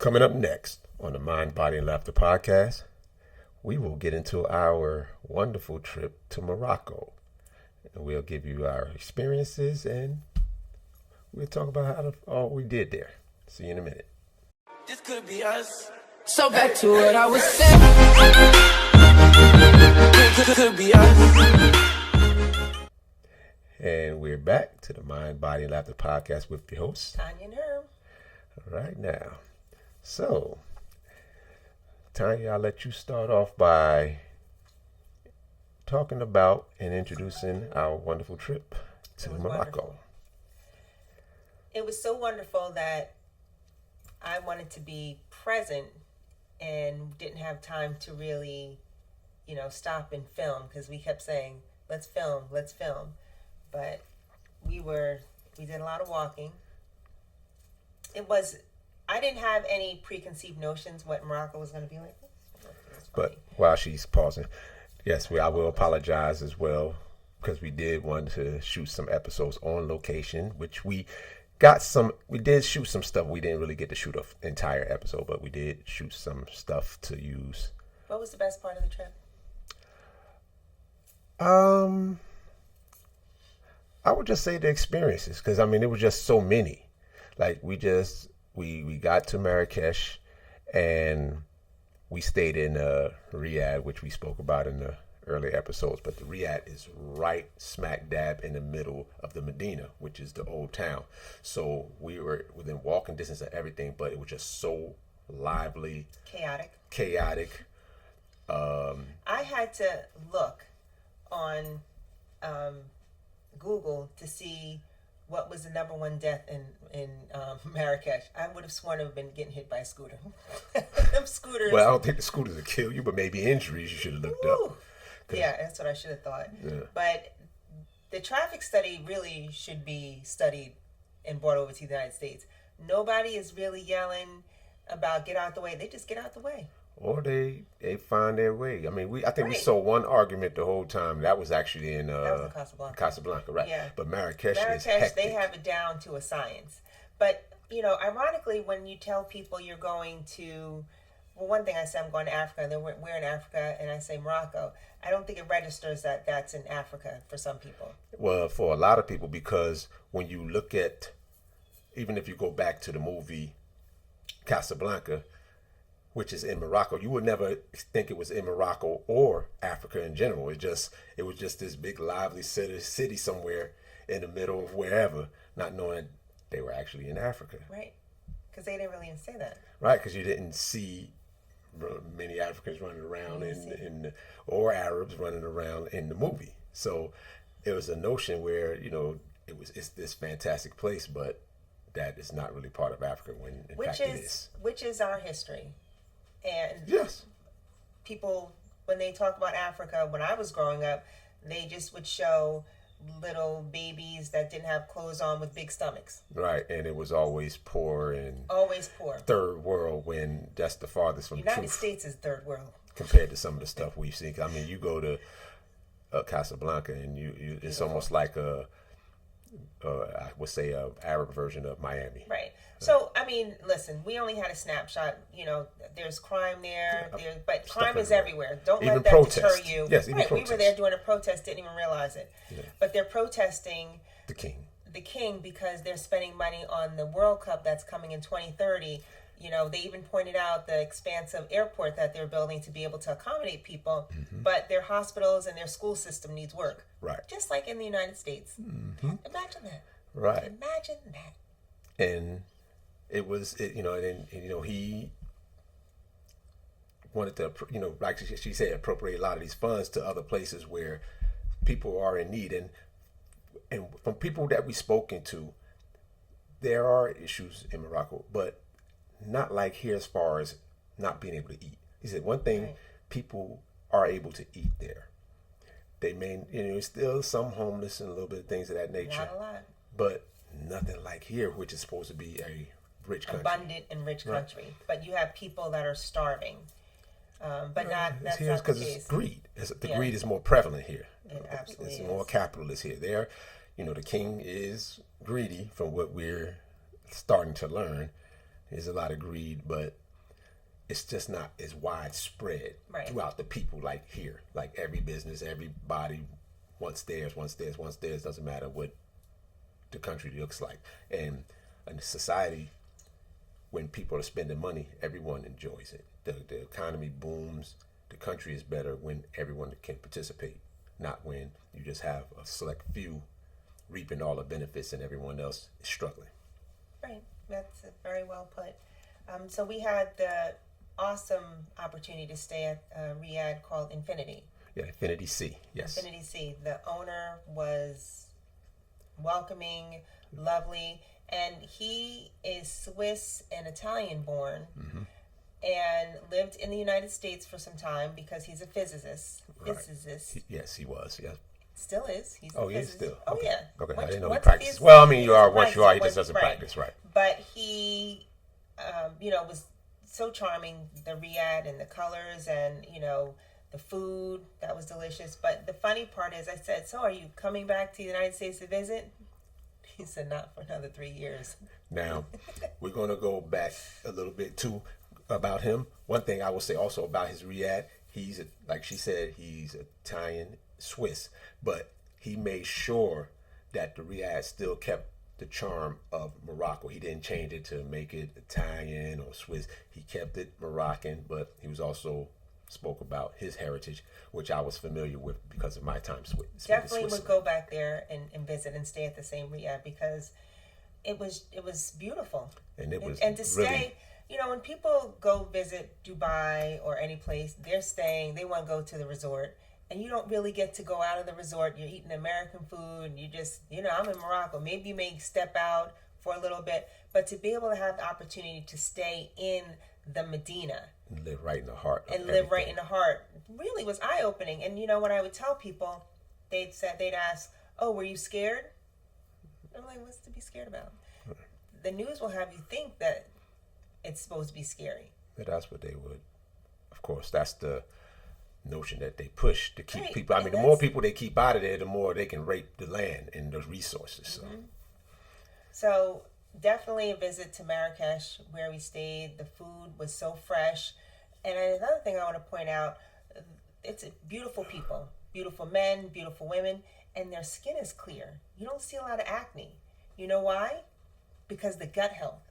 Coming up next on the Mind, Body, and Laughter podcast, we will get into our wonderful trip to Morocco. And we'll give you our experiences and we'll talk about all we did there. See you in a minute. This could be us. So back to what I was saying. Could be us. And we're back to the Mind, Body, and Laughter podcast with your hosts, Tanya and Herb. Right now. So, Tanya, I'll let you start off by talking about and introducing our wonderful trip to Morocco. Wonderful. It was so wonderful that I wanted to be present and didn't have time to really, stop and film because we kept saying, let's film. But we did a lot of walking. I didn't have any preconceived notions what Morocco was going to be like. But while she's pausing, yes, I will apologize as well because we did want to shoot some episodes on location, which we did shoot some stuff. We didn't really get to shoot an entire episode, but we did shoot some stuff to use. What was the best part of the trip? I would just say the experiences, because it was just so many. Like we got to Marrakech and we stayed in Riyadh, which we spoke about in the early episodes. But the Riyadh is right smack dab in the middle of the Medina, which is the old town. So we were within walking distance of everything, but it was just so lively, chaotic. I had to look on Google to see what was the number one death in Marrakech. I would have sworn it would have been getting hit by a scooter. Them scooters. Well, I don't think the scooters will kill you, but maybe injuries you should have looked up. Yeah, that's what I should have thought. Yeah. But the traffic study really should be studied and brought over to the United States. Nobody is really yelling about get out the way. They just get out the way. Or they find their way. I think we saw one argument the whole time. That was actually in Casablanca, right? Yeah. But Marrakech is hectic. They have it down to a science. But, ironically, when you tell people you're going to, one thing I say I'm going to Africa, we're in Africa, and I say Morocco. I don't think it registers that that's in Africa for some people. Well, for a lot of people, because when you look at, even if you go back to the movie Casablanca, which is in Morocco, you would never think it was in Morocco or Africa in general. It was just this big lively city somewhere in the middle of wherever, not knowing they were actually in Africa. Right, because they didn't really even say that. Right, because you didn't see many Africans running around or Arabs running around in the movie. So it was a notion where it's this fantastic place, but that is not really part of Africa when in fact it is. Which is our history. And yes, people, when they talk about Africa, when I was growing up, they just would show little babies that didn't have clothes on with big stomachs. Right, and it was always poor and third world, when that's the farthest from United truth. States is third world compared to some of the stuff we've seen. You go to Casablanca and it's almost like I would say a Arab version of Miami. Right. So, listen, we only had a snapshot. There's crime there, but crime is everywhere. Don't even let that protest. deter you. Yes, even right. protest. We were there doing a protest, didn't even realize it. Yeah. But they're protesting the king because they're spending money on the World Cup that's coming in 2030. They even pointed out the expansive airport that they're building to be able to accommodate people, but their hospitals and their school system needs work. Right. Just like in the United States. Mm-hmm. Imagine that. Right. Imagine that. And it was, he wanted to, like she said, appropriate a lot of these funds to other places where people are in need. And from people that we've spoken to, there are issues in Morocco, but not like here as far as not being able to eat. He said one thing, people are able to eat there. They may, still some homeless and a little bit of things of that nature. Not a lot. But nothing like here, which is supposed to be a rich country. Abundant and rich country. Right. But you have people that are starving. But that's not the case. Because it's greed. Greed is more prevalent here. It absolutely It's more capitalist here. There, the king is greedy from what we're starting to learn. There's a lot of greed, but it's just not as widespread Right. throughout the people like here. Like every business, everybody wants theirs. Doesn't matter what the country looks like. And in society, when people are spending money, everyone enjoys it. The economy booms. The country is better when everyone can participate, not when you just have a select few reaping all the benefits and everyone else is struggling. Right. That's very well put. So we had the awesome opportunity to stay at a riad called Infinity. Yeah, Infinity C. Yes. Infinity C. The owner was welcoming, lovely, and he is Swiss and Italian born, and lived in the United States for some time because he's a physicist. Right. Physicist. Yes, he was. Yes. Still is. He's Oh, a he is physicist. still. Oh, Okay. yeah. Okay. I Once- didn't know he once practiced. he's- Well, I mean, he you are was once you are. He practicing, just doesn't right. practice, right? But he, was so charming, the riad and the colors and, the food, that was delicious. But the funny part is I said, so are you coming back to the United States to visit? He said, not for another 3 years. Now, we're going to go back a little bit too about him. One thing I will say also about his riad, like she said, he's Italian, Swiss, but he made sure that the riad still kept the charm of Morocco. He didn't change it to make it Italian or Swiss. He kept it Moroccan, but he was also spoke about his heritage, which I was familiar with because of my time spent in Definitely would Switzerland. go back there and visit and stay at the same riad because it was beautiful. And it was and to really, stay, when people go visit Dubai or any place, they want to go to the resort. And you don't really get to go out of the resort. You're eating American food. And you just, I'm in Morocco. Maybe you may step out for a little bit. But to be able to have the opportunity to stay in the Medina and live right in the heart of and live right everything. in the heart really was eye-opening. And, when I would tell people, they'd ask, oh, were you scared? I'm like, what's to be scared about? The news will have you think that it's supposed to be scary. But that's what they would. Of course, that's the notion that they push to keep Right, people. I and mean, the more that's- people they keep out of there, the more they can rape the land and the resources. So, So definitely a visit to Marrakech where we stayed. The food was so fresh. And another thing I want to point out, it's beautiful people, beautiful men, beautiful women, and their skin is clear. You don't see a lot of acne. You know why? Because the gut health.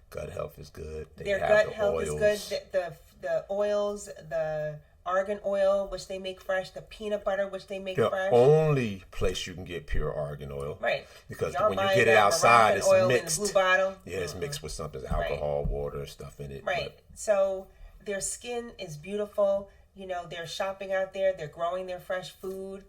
gut health is good. They Their have gut the health oils. is good. The oils, the argan oil, which they make fresh, the peanut butter, which they make The fresh. only place you can get pure argan oil. Right. Because Y'all when you buying get it that outside, Moroccan it's oil mixed. in the blue bottle. Yeah, it's mixed with something, alcohol, water, and stuff in it. Right. So their skin is beautiful. You know, they're shopping out there. They're growing their fresh food.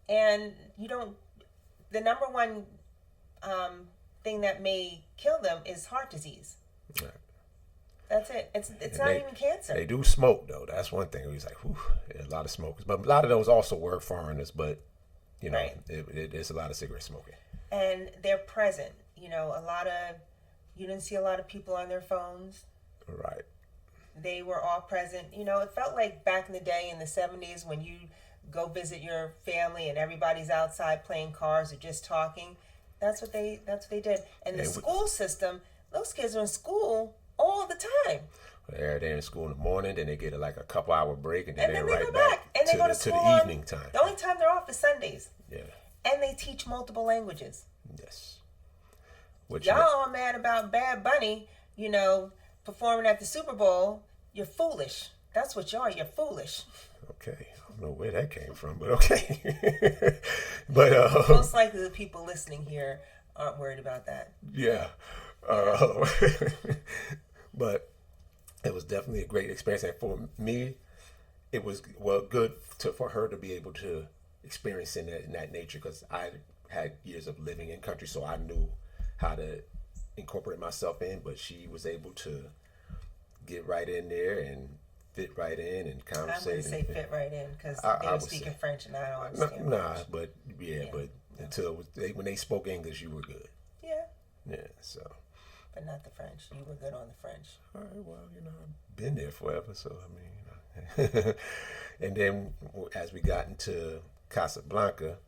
And the number one thing that may kill them is heart disease. Right. That's it. It's And not even cancer. They do smoke, though. That's one thing. He's like, whew, a lot of smokers. But a lot of those also were foreigners. But, Right. It's a lot of cigarette smoking. And they're present. You didn't see a lot of people on their phones. Right. They were all present. It felt like back in the day in the 70s when you go visit your family and everybody's outside playing cards or just talking. That's what they did. And the school system, those kids are in school all the time. They're in school in the morning, then they get a couple hour break, and then And they're then they right go back back. And they go to to school the evening time. The only time they're off is Sundays. Yeah. And they teach multiple languages. Yes. Which Y'all all mad about Bad Bunny, performing at the Super Bowl. You're foolish. That's what you are. You're foolish. okay. I don't know where that came from, but okay. But Most likely the people listening here aren't worried about that. yeah. But it was definitely a great experience, and for me, it was good for her to be able to experience in that nature, because I had years of living in country, so I knew how to incorporate myself in. But she was able to get right in there and fit right in and I conversate. wouldn't say fit right in because I they were would speaking say. French and I don't understand Nah, French. but until when they spoke English, you were good. Yeah, Yeah, so. but not the French. You were good on the French. All right, well, I've been there forever, so I mean, and then as we got into Casablanca,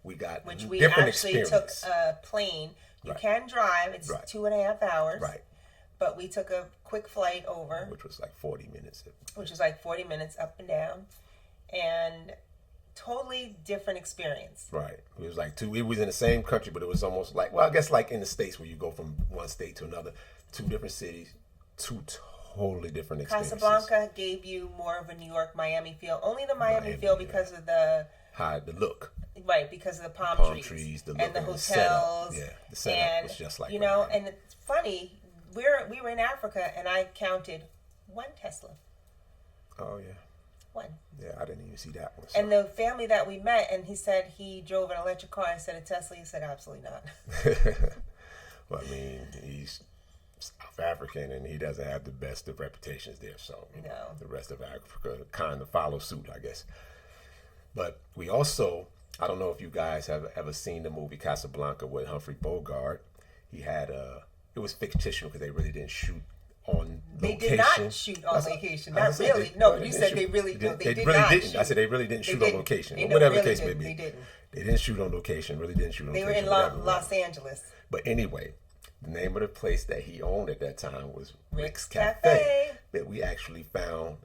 we got Which we different actually took experience. a plane. You Right. can drive. It's Right. 2.5 hours. Right. but we took a quick flight over, which was like 40 minutes. which was like 40 minutes up and down, and totally different experience. Right. It was like it was in the same country, but it was almost like, well, I guess like in the States where you go from one state to another, two different cities, two totally different experiences. Casablanca gave you more of a New York, Miami feel. Only the Miami feel because of the look. Right, because of the palm trees, the look, and the and hotels. setup. Yeah, the setup was just like Miami. And it's funny. We were in Africa, and I counted one Tesla. Oh yeah. One. Yeah, I didn't even see that one. So. And the family that we met, and he said he drove an electric car. I said a Tesla. He said absolutely not. Well, I mean, he's South African, and he doesn't have the best of reputations there. So No. the rest of Africa kind of follow suit, I guess. But we also, I don't know if you guys have ever seen the movie Casablanca with Humphrey Bogart. He had it was fictional because they really didn't shoot on location. They did not shoot on location. Not said really. they- No, they you didn't said shoot. they really. No, they did really not. didn't. Shoot. I said they really didn't They shoot didn't. on location, They or whatever the really case may didn't. be. They didn't. They didn't shoot on location. Really didn't shoot on They were location. in Los Angeles. But anyway, the name of the place that he owned at that time was Rick's Cafe. Cafe. That we actually found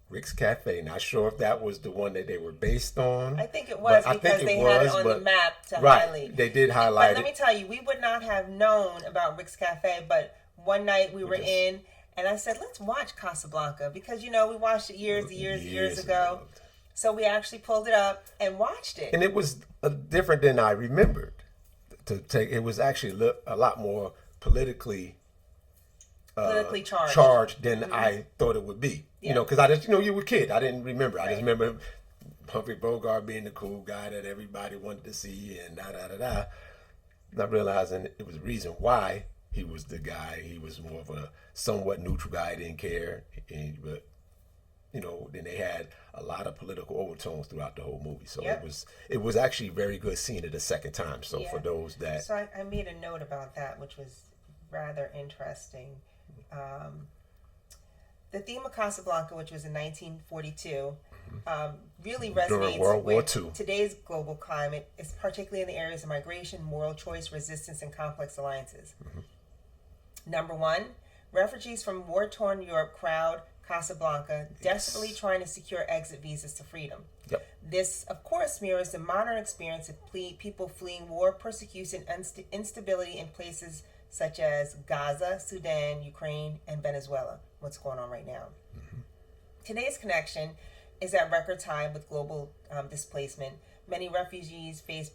Rick's Cafe. Not sure if that was the one that they were based on. I think it was because they had it on the map to highlight. They did highlight but let me tell you, we would not have known about Rick's Cafe, but one night we were in, and I said, let's watch Casablanca, because, we watched it years ago. So we actually pulled it up and watched it. And it was different than I remembered. It was actually a lot more politically charged than I thought it would be. Yeah. Because I just, you were a kid. I didn't remember. I just remember Humphrey Bogart being the cool guy that everybody wanted to see and da-da-da-da. Not realizing it was the reason why he was the guy. He was more of a somewhat neutral guy. He didn't care. But, then they had a lot of political overtones throughout the whole movie. So it was actually very good seeing it a second time. So for those that... So I made a note about that, which was rather interesting. The theme of Casablanca, which was in 1942, really resonates World War with II. Today's global climate, is particularly in the areas of migration, moral choice, resistance, and complex alliances. Number one, refugees from war-torn Europe crowd Casablanca, desperately trying to secure exit visas to freedom. Yep. This, of course, mirrors the modern experience of people fleeing war, persecution, and instability in places such as Gaza, Sudan, Ukraine, and Venezuela. What's going on right now? Today's connection is at record high with global displacement. Many refugees face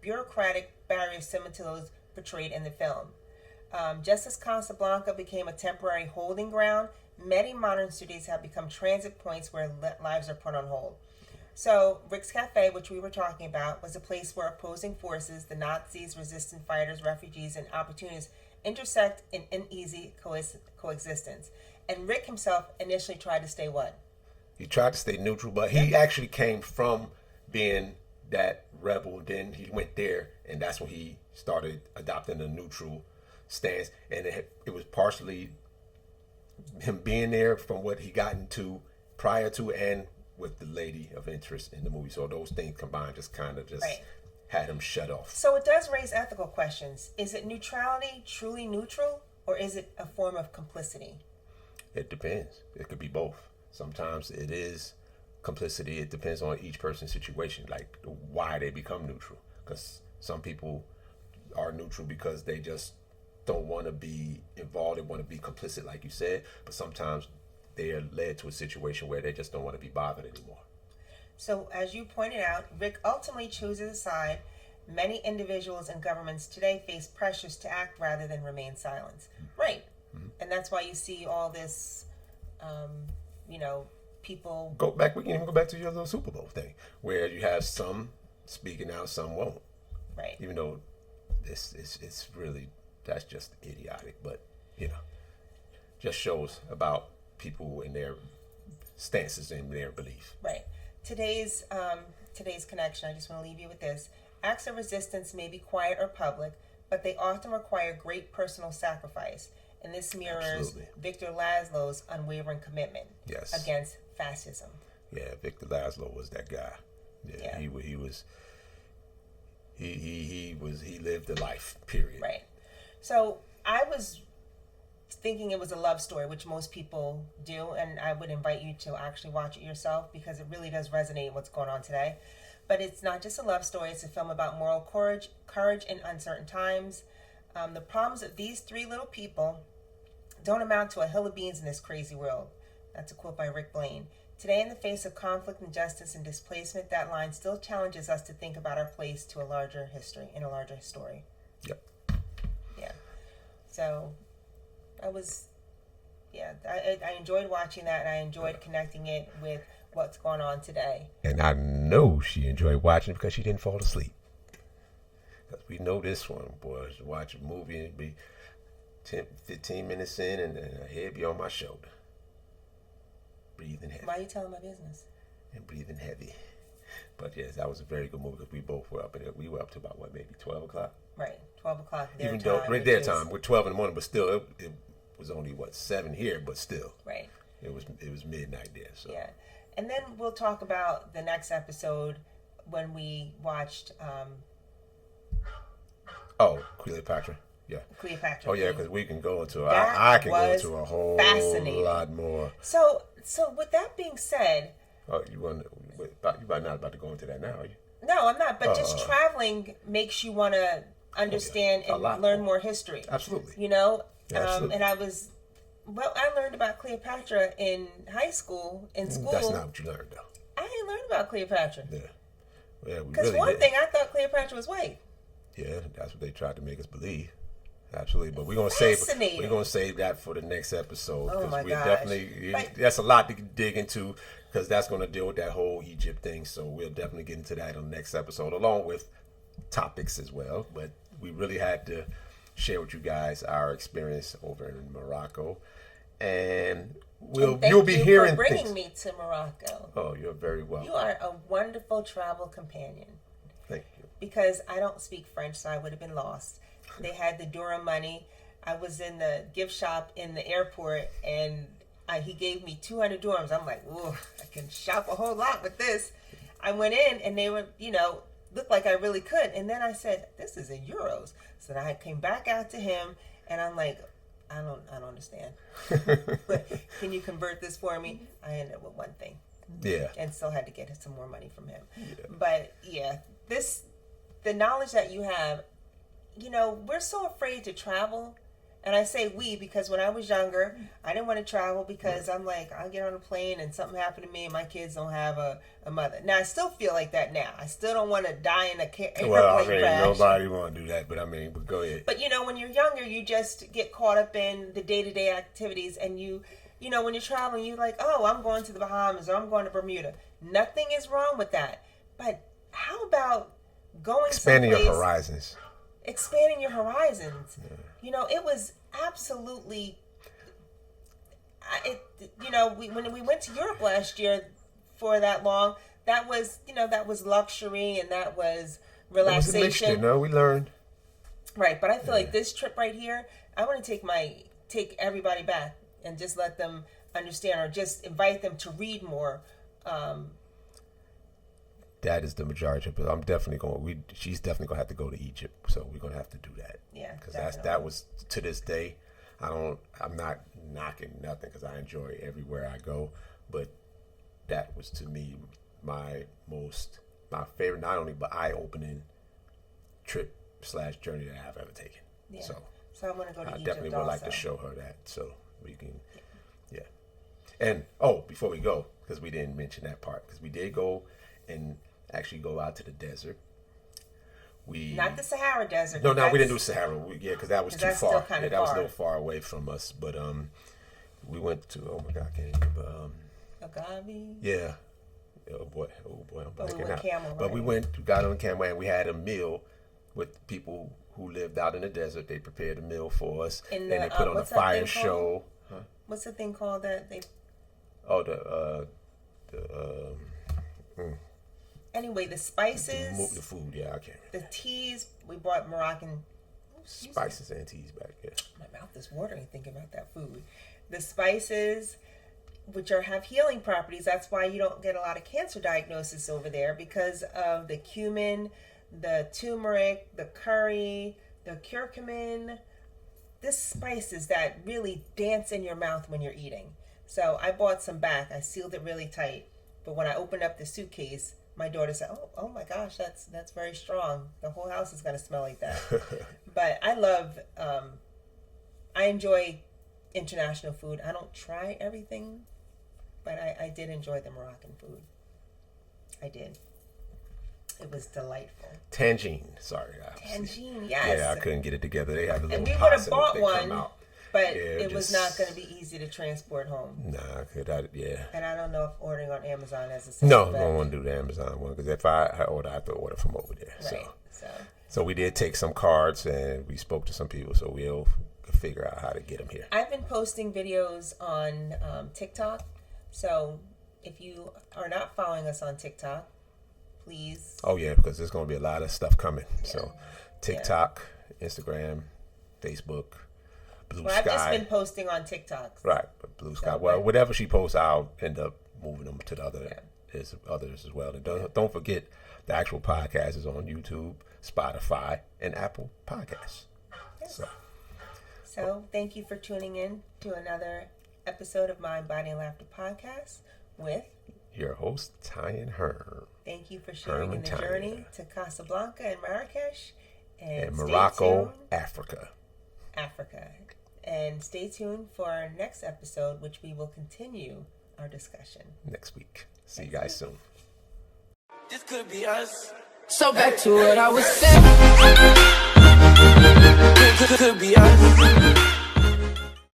bureaucratic barriers similar to those portrayed in the film. Just as Casablanca became a temporary holding ground, many modern cities have become transit points where lives are put on hold. So, Rick's Cafe, which we were talking about, was a place where opposing forces, the Nazis, resistance fighters, refugees, and opportunists, intersect in uneasy coexistence. And Rick himself initially tried to stay what? He tried to stay neutral, but he actually came from being that rebel. Then he went there, and that's when he started adopting a neutral stance. And it was partially him being there from what he got into prior to and with the lady of interest in the movie. So those things combined just kind of had him shut off. So it does raise ethical questions. Is it neutrality truly neutral, or is it a form of complicity? It depends. It could be both. Sometimes it is complicity. It depends on each person's situation, like why they become neutral. Because some people are neutral because they just don't want to be involved. They want to be complicit, like you said. But sometimes they are led to a situation where they just don't want to be bothered anymore. So, as you pointed out, Rick ultimately chooses a side. Many individuals and governments today face pressures to act rather than remain silent. Right. And that's why you see all this, people... We can even go back to your little Super Bowl thing, where you have some speaking out, some won't. Right. Even though it's really, that's just idiotic, but, just shows about people and their stances and their belief. Right. Today's connection, I just want to leave you with this. Acts of resistance may be quiet or public, but they often require great personal sacrifice. And this mirrors Absolutely. Victor Laszlo's unwavering commitment against fascism. Yeah, Victor Laszlo was that guy. Yeah. He lived the life, period. Right. So I was thinking it was a love story, which most people do, and I would invite you to actually watch it yourself because it really does resonate with what's going on today. But it's not just a love story, it's a film about moral courage in uncertain times. The problems of these three little people don't amount to a hill of beans in this crazy world. That's a quote by Rick Blaine. Today, in the face of conflict, injustice, and displacement, that line still challenges us to think about our place to a larger history, in a larger story. Yep. Yeah. So, I enjoyed watching that, and I enjoyed connecting it with what's going on today. And I know she enjoyed watching it because she didn't fall asleep. Because we know this one, boys. Watch a movie and be 10, 15 minutes in, and her head be on my shoulder. Breathing heavy. Why are you telling my business? And breathing heavy. But yes, that was a very good movie because we both were up in it. We were up to about, maybe 12 o'clock? Right, 12 o'clock their Even time. though, right their time. We're 12 in the morning, but still, it was only, 7 here, but still. Right. It was midnight there, so. Yeah. And then we'll talk about the next episode when we watched... Cleopatra. Yeah. Cleopatra. Oh, yeah, because we can go into... I can go into a whole lot more. So with that being said... Oh, you're not about to go into that now, are you? No, I'm not. But just traveling makes you want to understand and learn more history. Absolutely. You know? Absolutely. And I learned about Cleopatra in high school, in school. That's not what you learned, though. I didn't learn about Cleopatra. Yeah. Yeah, because one thing, I thought Cleopatra was white. Yeah, that's what they tried to make us believe. Absolutely, but we're gonna save that for the next episode. Oh my gosh! Definitely, that's a lot to dig into because that's gonna deal with that whole Egypt thing. So we'll definitely get into that on the next episode, along with topics as well. But we really had to share with you guys our experience over in Morocco, and you'll be hearing for bringing things. Me to Morocco. Oh, you're very welcome. You are a wonderful travel companion. Thank you. Because I don't speak French, so I would have been lost. They had the Dura money. I was in the gift shop in the airport, and he gave me 200 dirhams. I'm like, ooh, I can shop a whole lot with this. I went in, and they were, looked like I really could. And then I said, this is in euros. So then I came back out to him, and I'm like, I don't understand. But can you convert this for me? I ended up with one thing. Yeah. And still had to get some more money from him. Yeah. But yeah, the knowledge that you have, we're so afraid to travel. And I say we because when I was younger, I didn't want to travel because I'm like, I'll get on a plane and something happened to me and my kids don't have a mother. Now, I still feel like that now. I still don't want to die in a airplane crash. Nobody want to do that, but go ahead. But, when you're younger, you just get caught up in the day-to-day activities and when you're traveling, you're like, oh, I'm going to the Bahamas or I'm going to Bermuda. Nothing is wrong with that. But how about expanding your horizons? Expanding your horizons. Yeah. It was absolutely... when we went to Europe last year for that long, that was luxury and that was relaxation. It was a mixture, we learned. Right, but I feel like this trip right here, I want to take everybody back and just let them understand or just invite them to read more. That is the majority, but I'm definitely going. She's definitely going to have to go to Egypt, so we're going to have to do that. Yeah, because that was to this day. I'm not knocking nothing because I enjoy everywhere I go, but that was to me my favorite, not only but eye-opening trip / journey that I've ever taken. Yeah. So I want to go to Egypt. I definitely would also like to show her that, so we can. Yeah. And before we go, because we didn't mention that part, because we did go and actually go out to the desert. Not the Sahara Desert. No, we didn't do Sahara. Because that was too far. That was a little far away from us. But we went to, oh my God, I can't remember. Agave? Yeah. Oh boy, I'm blanking out. Camel, but we got on camel, and we had a meal with people who lived out in the desert. They prepared a meal for us, and they put on a fire show. Huh? What's the thing called that they? Oh, Anyway, the spices. The food, yeah, I can't remember. The teas, we bought Moroccan. Spices and teas back, yeah. My mouth is watering thinking about that food. The spices, which have healing properties. That's why you don't get a lot of cancer diagnosis over there because of the cumin, the turmeric, the curry, the curcumin. this spices that really dance in your mouth when you're eating. So I bought some back. I sealed it really tight. But when I opened up the suitcase, my daughter said, "Oh my gosh, that's very strong. The whole house is gonna smell like that." But I love, I enjoy international food. I don't try everything, but I did enjoy the Moroccan food. I did. It was delightful. Tangine, sorry. Tangine, yes. Yeah, I couldn't get it together. They have a little And we would have possum bought that one, come out. but Yeah, it was just- not going to be easy to transport home. Nah, yeah. And I don't know if ordering on Amazon has a same No, I effect. don't want to do the Amazon one because if I order, I have to order from over there. Right. So we did take some cards and we spoke to some people, so we'll figure out how to get them here. I've been posting videos on TikTok. So if you are not following us on TikTok, please. Oh yeah, because there's going to be a lot of stuff coming. So TikTok, Instagram, Facebook, Blue Well, Sky. I've just been posting on TikTok. Right, but Blue Sky. So, Well, but- whatever she posts, I'll end up moving them to the others as well. And don't forget, the actual podcast is on YouTube, Spotify, and Apple Podcasts. Yes. So thank you for tuning in to another episode of Mind, Body, and Laughter podcast with. Your host, Tyan Hearn. Thank you for sharing in the Herman journey Tanya. to Casablanca and Marrakech And stay Morocco, tuned, Africa. And stay tuned for our next episode, which we will continue our discussion. Next week. See you guys soon. This could be us. So back to what I was saying. Could be us.